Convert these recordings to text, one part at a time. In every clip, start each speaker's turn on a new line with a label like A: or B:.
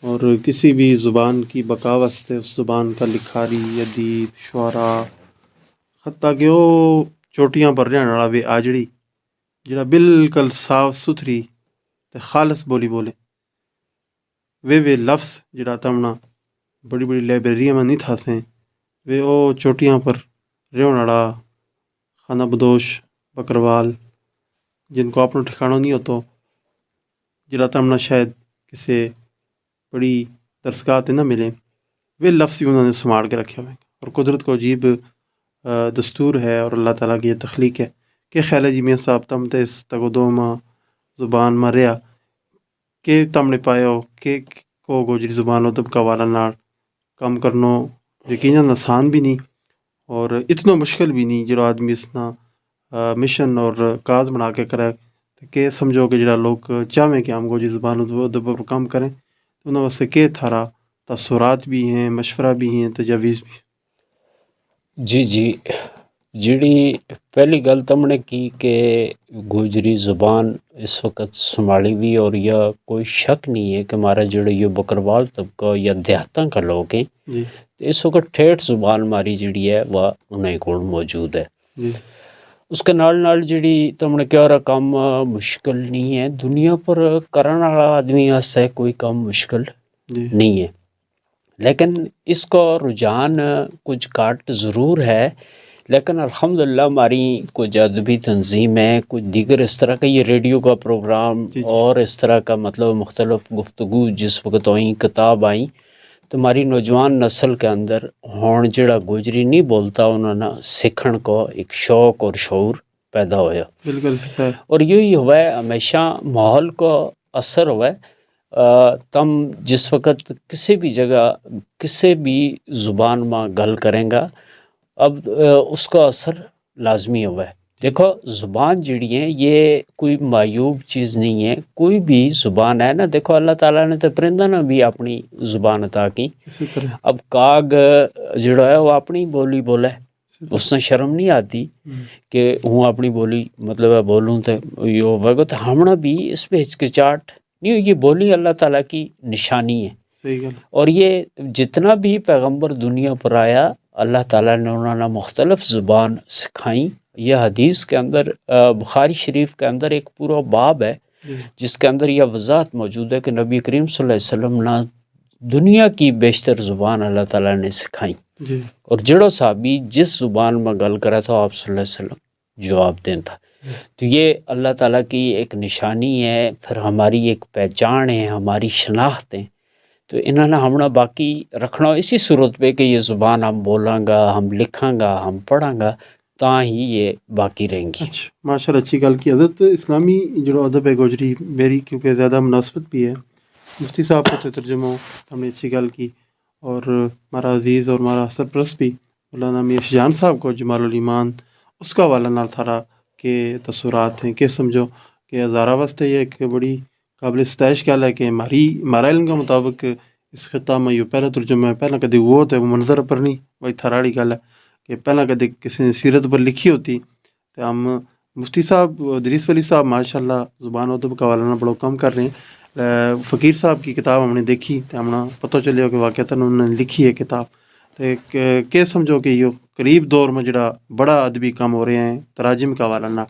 A: اور کسی بھی زبان کی بقا واسطے اس زبان کا لکھاری ادیب شعراء حتیٰ کہ وہ چوٹیاں پر رہنے والا بھی آجڑی جڑا بالکل صاف ستھری تے خالص بولی بولے وہ لفظ جڑا تمنا بڑی بڑی لائبریریاں میں نہیں تھا سیں وہ چوٹیاں پر رہنے والا خانہ بدوش بکروال جن کو اپنا ٹھکانہ نہیں ہوتا جڑا تمنا شاید کسی بڑی درسگاہ تے نہ ملے وہ لفظ بھی انہوں نے سنبھال کے رکھے ہوئے اور قدرت کو عجیب دستور ہے اور اللہ تعالیٰ کی یہ تخلیق ہے کہ خیال ہے جی میاں صاحب تم تے اس تگودوما زبان میں رہا کہ تم نے پایا ہو کہ کو گوجری زبان ادب کا والا نال کام کرنا یقیناً آسان بھی نہیں اور اتنا مشکل بھی نہیں جو آدمی اس نا مشن اور کاز بنا کے کرے کہ سمجھو کہ جڑا لوگ چاہیں کہ ہم گوجری زبان ادب پر کام کریں تو انہوں واسطے کہ تھارا تاثرات بھی ہیں مشورہ بھی ہیں تجاویز بھی.
B: جی جڑی پہلی گل تم نے کی کہ گوجری زبان اس وقت سنبھالی ہوئی اور یہ کوئی شک نہیں ہے کہ ہمارا جڑا یہ بکروال طبقہ یا دیہاتاں کا لوگ ہیں
A: جی
B: اس وقت ٹھیٹھ زبان ہماری جڑی ہے وہ انہیں کو موجود ہے.
A: جی
B: اس کے نال جڑی تم نے کہہ رہا کام مشکل نہیں ہے دنیا پر کرنے والا آدمی واسطے کوئی کام مشکل
A: جی
B: نہیں ہے لیکن اس کو رجحان کچھ کاٹ ضرور ہے لیکن الحمدللہ ہماری کچھ ادبی تنظیم ہے کچھ دیگر اس طرح کا یہ ریڈیو کا پروگرام
A: جی
B: اور اس طرح کا مطلب مختلف گفتگو جس وقت آئیں کتاب آئیں تو ہماری نوجوان نسل کے اندر ہون جڑا گوجری نہیں بولتا انہوں نے سیکھن کو ایک شوق اور شعور پیدا ہویا
A: بالکل ہے.
B: اور یہی ہوا ہے ہمیشہ ماحول کو اثر ہوا ہے تم جس وقت کسی بھی جگہ کسی بھی زبان میں گل کریں گا اب اس کا اثر لازمی ہوا ہے. دیکھو زبان جڑی ہے یہ کوئی معیوب چیز نہیں ہے کوئی بھی زبان ہے نا دیکھو اللہ تعالیٰ نے تو پرندہ نے بھی اپنی زبان عطا کی
A: اسی طرح
B: اب کاگ جڑا ہے وہ اپنی بولی بولے اس سے شرم نہیں آتی کہ ہوں اپنی بولی مطلب بولوں تو یہ ہوگا تو ہمنا بھی اس پہ ہچکچاہٹ نہیں یہ بولی اللہ تعالیٰ کی نشانی ہے
A: صحیح گل
B: اور یہ جتنا بھی پیغمبر دنیا پر آیا اللہ تعالیٰ نے انہوں نے مختلف زبان سکھائیں یہ حدیث کے اندر بخاری شریف کے اندر ایک پورا باب ہے جس کے اندر یہ وضاحت موجود ہے کہ نبی کریم صلی اللہ علیہ وسلم نے دنیا کی بیشتر زبان اللہ تعالیٰ نے سکھائیں
A: جی
B: اور جڑو صحابی جس زبان میں گل کرا تھا آپ صلی اللہ علیہ وسلم جواب دین تھا تو یہ اللہ تعالیٰ کی ایک نشانی ہے پھر ہماری ایک پہچان ہے ہماری شناخت ہے تو انہوں نے ہمنا باقی رکھنا اسی صورت پہ کہ یہ زبان ہم بولاں گا ہم لکھاں گا ہم پڑھاں گا تاں ہی یہ باقی رہیں گی.
A: اچھا ماشاء اللہ اچھی گل کی حضرت اسلامی جو ادب ہے گوجری میری کیونکہ زیادہ مناسبت بھی ہے مفتی صاحب کو ترجمہ ہم نے اچھی گل کی اور ہمارا عزیز اور ہمارا سرپرست بھی مولانا میاں شجان صاحب کو جمال الایمان اس کا والا نال تھارا کہ تصورات ہیں کہ سمجھو کہ ہزارہ واسطے یہ ایک بڑی قابل ستائش گل ہے کہ ہمارا علم کے مطابق اس خطہ میں یہ پہلا ترجمہ ہے پہلا کدی وہ تو منظر پر نہیں وہی تھراڑی گل ہے کہ پہلا کدی کسی نے سیرت پر لکھی ہوتی تو ہم مفتی صاحب ادریس ولی صاحب ماشاء اللہ زبان ادب کا والا بڑا کم کر رہے ہیں فقیر صاحب کی کتاب ہم نے دیکھی تو ہمیں پتہ چلے کہ واقعتاً انہوں نے لکھی ہے کتاب تو کہ سمجھو کہ یہ قریب دور میں جڑا بڑا ادبی کام ہو رہے ہیں تراجم کا والا نال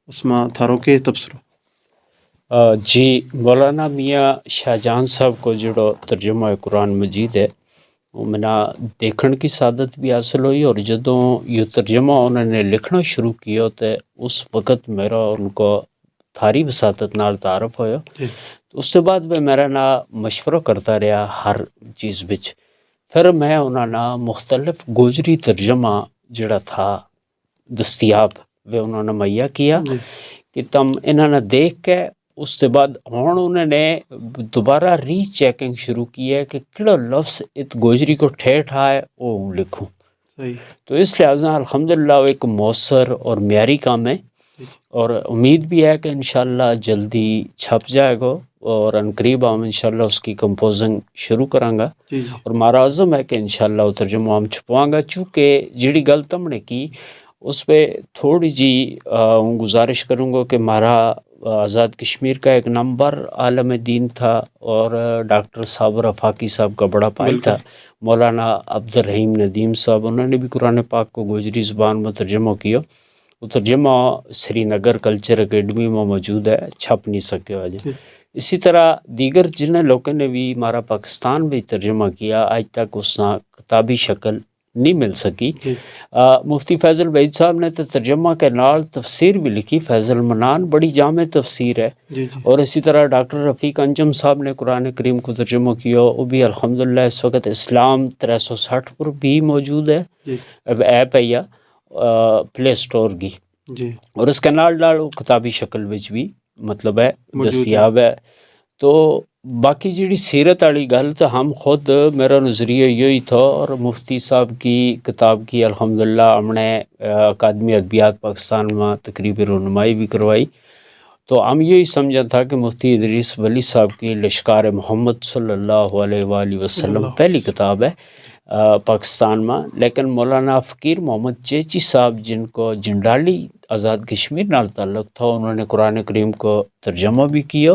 A: اس میں تھارو کے تبصرو.
B: جی مولانا میاں شاہجہان صاحب کو جڑو ترجمہ قرآن مجید ہے وہ منا دیکھن کی سعادت بھی حاصل ہوئی اور جدوں یہ ترجمہ انہوں نے لکھنا شروع کیا تو اس وقت میرا ان کو تھاری وساطت نال تعارف ہویا اس کے بعد میں میرا نا مشورہ کرتا رہا ہر چیز بچ پھر میں انہوں نے مختلف گوجری ترجمہ جڑا تھا دستیاب وہ انہوں نے مہیا کیا کہ تم انہوں نے دیکھ کے اس کے بعد ہون انہوں نے دوبارہ ری چیکنگ شروع کی ہے کہ کڑا لفظ ات گوجری کو ٹھیٹھ آئے وہ لکھوں تو اس لحاظہ الحمدللہ وہ ایک مؤثر اور معیاری کام ہے اور امید بھی ہے کہ انشاءاللہ جلدی چھپ جائے گا اور عنقریب ہم انشاءاللہ اس کی کمپوزنگ شروع کریں گا اور ہمارا عزم ہے کہ انشاءاللہ وہ ترجمہ ہم چھپواں گا چونکہ جڑی غلط ہم نے کی اس پہ تھوڑی جی گزارش کروں گا کہ ہمارا آزاد کشمیر کا ایک نمبر عالم دین تھا، اور ڈاکٹر صابر افاقی صاحب کا بڑا بھائی تھا مولانا عبد الرحیم ندیم صاحب، انہوں نے بھی قرآن پاک کو گوجری زبان میں ترجمہ کیا. وہ ترجمہ سری نگر کلچر اکیڈمی میں موجود ہے، چھپ نہیں سکے آج. اسی طرح دیگر جن لوگوں نے بھی ہمارا پاکستان میں ترجمہ کیا، آج تک اس کا کتابی شکل نہیں مل سکی. مفتی فیض البعید صاحب نے تو ترجمہ کے نال تفسیر بھی لکھی، فیض المنان بڑی جامع تفسیر ہے. اور اسی طرح ڈاکٹر رفیق انجم صاحب نے قرآن کریم کو ترجمہ کیا، وہ بھی الحمدللہ اس وقت اسلام 360 پر بھی موجود ہے. اب ایپ ہے یا پلے سٹور کی، اور اس کے نال وہ کتابی شکل وچ بھی مطلب ہے دستیاب ہے. تو باقی جڑی سیرت والی گل تو ہم خود، میرا نظریہ یہی تھا، اور مفتی صاحب کی کتاب کی الحمدللہ ہم نے اکادمی ادبیات پاکستان میں تقریبی رونمائی بھی کروائی. تو ہم یہی سمجھا تھا کہ مفتی ادریس ولی صاحب کی لشکار محمد صلی اللہ علیہ وآلہ وسلم پہلی کتاب ہے پاکستان میں. لیکن مولانا فقیر محمد چیچی صاحب، جن کو جنڈالی آزاد کشمیر نال تعلق تھا، انہوں نے قرآن کریم کو ترجمہ بھی کیا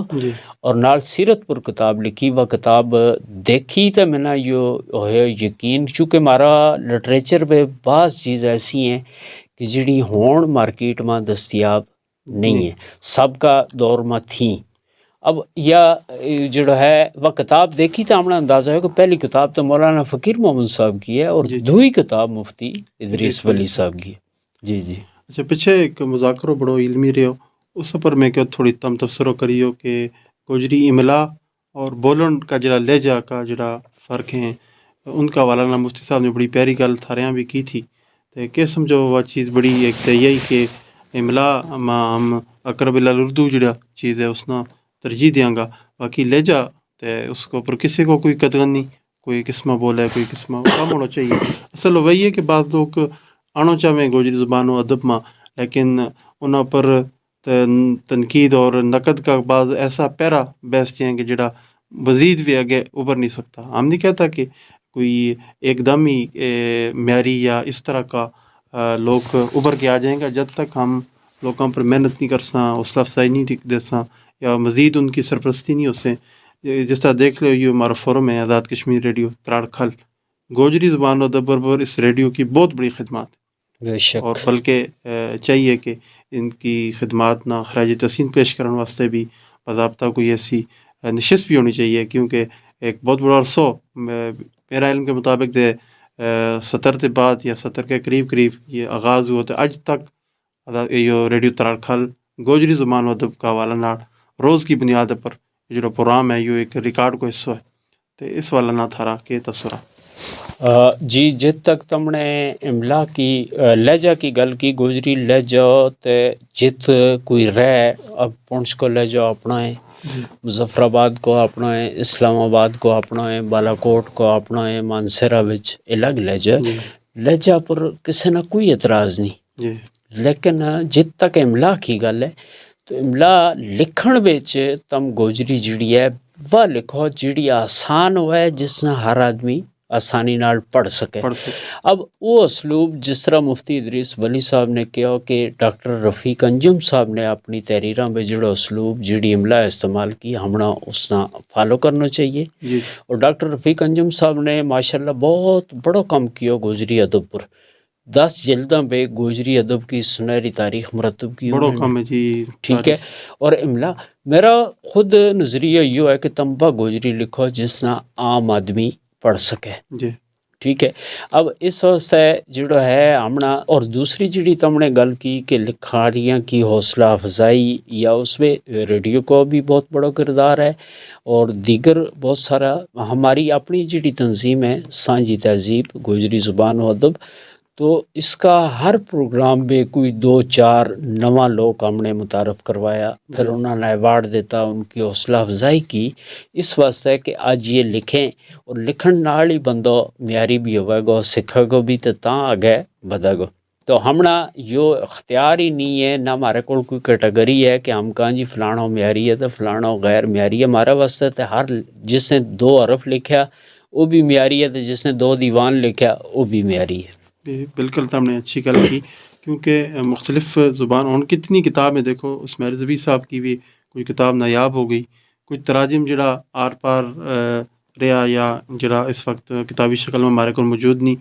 B: اور نال سیرت پر کتاب لکھی. وہ کتاب دیکھی تو میں نے یہ یقین، چونکہ ہمارا لٹریچر پہ بعض چیز ایسی ہیں کہ جڑی ہون مارکیٹ میں دستیاب نہیں ہے، سب کا دور میں تھیں. اب یا جڑا ہے وہ کتاب دیکھی تو ہمیں اندازہ ہے کہ پہلی کتاب تو مولانا فقیر محمد صاحب کی ہے، اور دوئی کتاب مفتی ادریس ولی صاحب کی ہے. جی جی.
A: اچھا، پیچھے ایک مذاکرہ بڑو علمی رہو، اس پر میں کہ تھوڑی تم تبصرہ کریو کہ گوجری املا اور بولن کا جڑا لہجہ کا جڑا فرق ہیں، ان کا والا مفتی صاحب نے بڑی پیاری گل تھاریاں بھی کی تھی. تو کہ سمجھو وہ چیز بڑی ایک تو یہی کہ املا میں ہم اقرب الاردو جڑا چیز ہے اس نا ترجیح دیاں گا، باقی لہجہ تے اس کو پر کسی کو کوئی قدر نہیں، کوئی قسمہ بولا ہے، کوئی قسمہ کم ہونا چاہیے. اصل وہی ہے کہ بعض لوگ آنا چاہیں گوجری زبان و ادب میں، لیکن انہاں پر تنقید اور نقد کا بعض ایسا پیرا بیس ہیں کہ جڑا مزید بھی آگے ابھر نہیں سکتا. ہم نہیں کہتا کہ کوئی ایک دم ہی معیاری یا اس طرح کا لوگ ابھر کے آ جائیں گا، جب تک ہم لوگوں پر محنت نہیں کرساں، حوصلہ افزائی نہیں دے ساں، یا مزید ان کی سرپرستی نہیں ہو سیں. جس طرح دیکھ لو، یہ ہمارا فورم ہے آزاد کشمیر ریڈیو تراڑ کھل، گوجری زبان و ادب پر اس ریڈیو کی بہت بڑی خدمات،
B: بے شک،
A: اور بلکہ چاہیے کہ ان کی خدمات نہ خراج تحسین پیش کرنے واسطے بھی باضابطہ کوئی ایسی نشست بھی ہونی چاہیے، کیونکہ ایک بہت بڑا عرصہ میرا علم کے مطابق 70 کے بعد یا 70 کے قریب یہ آغاز ہوا تو اج تک یہ ریڈیو تراڑ کھل گوجری زبان و ادب کا حوالہ نال روز کی بنیاد پر جو پروگرام ہے یہ ایک ریکارڈ کو حصہ ہے. تو اس والا نہ تھارا کہ تصورہ
B: جی. جت تک تم نے املا کی لہجہ کی گل کی، گوجری لہجہ تے جت کوئی رہ اب پونچھ کو لہجہ اپنا ہے، مظفر آباد کو اپنا ہے، اسلام آباد کو اپنا ہے، بالا کوٹ کو اپنا ہے، مانسہرہ وچ الگ لہجہ. لہجہ پر کسی نہ کوئی اعتراض نہیں، لیکن جت تک املا کی گل ہے تو املا لکھن وچ تم گوجری جڑی ہے وہ لکھو جڑی آسان ہوئے، جس نے ہر آدمی آسانی نال پڑھ سکے. اب وہ اسلوب جس طرح مفتی ادریس ولی صاحب نے کہا کہ ڈاکٹر رفیق انجم صاحب نے اپنی تحریراں میں جڑا اسلوب جڑی املا استعمال کی، ہمنا اس نا فالو کرنا چاہیے. اور ڈاکٹر رفیق انجم صاحب نے ماشاءاللہ بہت بڑا کام کیا گوجری ادب پر. 10 جلداں پہ گوجری ادب کی سنہری تاریخ مرتب کی،
A: بڑا کام ہے جی.
B: ٹھیک ہے. اور املا میرا خود نظریہ یہ ہے کہ تم با گوجری لکھو جس نا عام آدمی پڑھ سکے. ٹھیک ہے. اب اس واسطے جڑا ہے ہمنا، اور دوسری جڑی تم نے گل کی کہ لکھاریاں کی حوصلہ افزائی، یا اس میں ریڈیو کو بھی بہت بڑا کردار ہے، اور دیگر بہت سارا ہماری اپنی جڑی تنظیم ہے سانجی تہذیب گوجری زبان و ادب، تو اس کا ہر پروگرام میں کوئی 2-4 نواں لوگ ہم نے متعارف کروایا، پھر انہوں نے ایوارڈ دیتا، ان کی حوصلہ افزائی کی، اس واسطے کہ آج یہ لکھیں، اور لکھن نال ہی بندہ معیاری بھی ہوئے گا، سکھے گا بھی تو تاں آگے بدھے گا. تو ہمنا یہ اختیار ہی نہیں ہے، نہ ہمارے کول کوئی کیٹیگری ہے کہ ہم کہاں جی فلانا معیاری ہے تو فلانا غیر معیاری ہے. ہمارے واسطے تو ہر جس نے 2 حرف لکھیا وہ بھی معیاری ہے، تو جس نے 2 دیوان لکھیا وہ بھی معیاری ہے.
A: بالکل تم نے اچھی گل کی. کیونکہ مختلف زبان ان کتنی کتابیں دیکھو، اس میں رضوی صاحب کی بھی کوئی کتاب نایاب ہو گئی، کچھ تراجم جڑا آر پار رہا یا جڑا اس وقت کتابی شکل میں ہمارے کو موجود نہیں،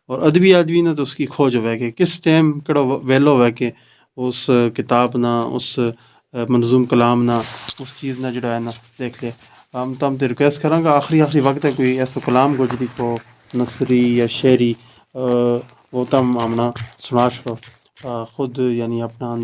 A: اور ادبی آدمی نے تو اس کی کھوج ہوئے کہ کس ٹائم کڑا ویلو ہوئے کہ اس کتاب نہ، اس منظوم کلام نہ، اس چیز نہ جڑا ہے نا دیکھ لے۔ ہم تم تے ریکویسٹ کراں گا آخری وقت ہے کوئی ایسا کلام گجری کو نثری یا شعری وہ تم ہمنا سنا چھڑو، خود یعنی اپنا